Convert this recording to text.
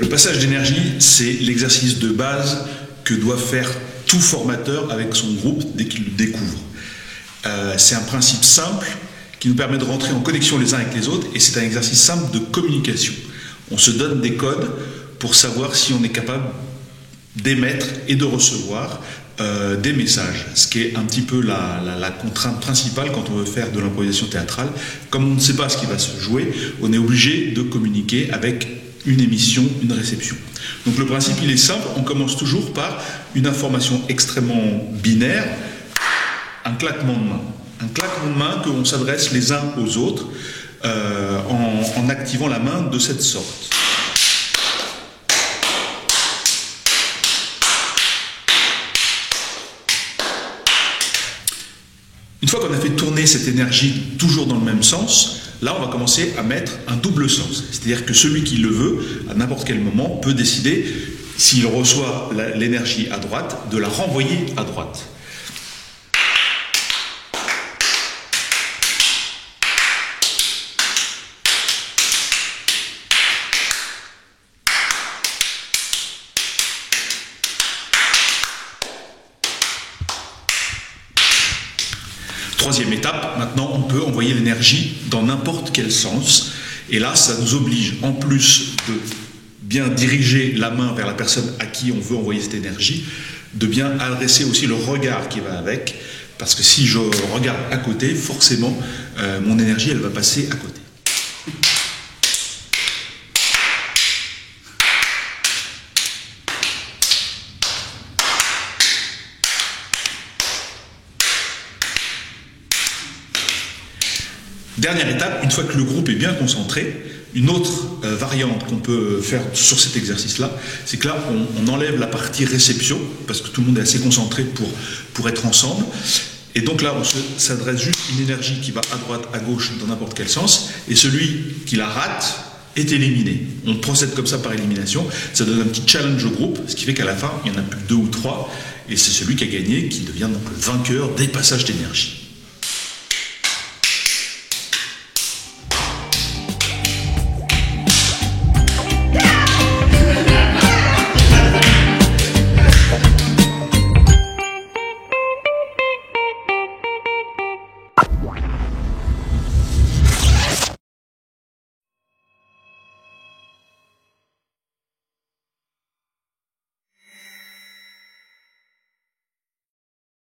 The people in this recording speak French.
Le passage d'énergie, c'est l'exercice de base que doit faire tout formateur avec son groupe dès qu'il le découvre. C'est un principe simple qui nous permet de rentrer en connexion les uns avec les autres, et c'est un exercice simple de communication. On se donne des codes pour savoir si on est capable d'émettre et de recevoir des messages, ce qui est un petit peu la contrainte principale quand on veut faire de l'improvisation théâtrale. Comme on ne sait pas ce qui va se jouer, on est obligé de communiquer avec une émission, une réception. Donc le principe, il est simple, on commence toujours par une information extrêmement binaire, un claquement de main. Un claquement de main qu'on s'adresse les uns aux autres en activant la main de cette sorte. Une fois qu'on a fait tourner cette énergie toujours dans le même sens, là on va commencer à mettre un double sens. C'est-à-dire que celui qui le veut, à n'importe quel moment, peut décider, s'il reçoit l'énergie à droite, de la renvoyer à droite. Troisième étape, maintenant on peut envoyer l'énergie dans n'importe quel sens. Et là, ça nous oblige, en plus de bien diriger la main vers la personne à qui on veut envoyer cette énergie, de bien adresser aussi le regard qui va avec. Parce que si je regarde à côté, forcément, mon énergie, elle va passer à côté. Dernière étape, une fois que le groupe est bien concentré, une autre variante qu'on peut faire sur cet exercice-là, c'est que là, on enlève la partie réception, parce que tout le monde est assez concentré pour être ensemble. Et donc là, on s'adresse juste une énergie qui va à droite, à gauche, dans n'importe quel sens, et celui qui la rate est éliminé. On procède comme ça par élimination, ça donne un petit challenge au groupe, ce qui fait qu'à la fin, il n'y en a plus que 2 ou 3, et c'est celui qui a gagné qui devient donc le vainqueur des passages d'énergie.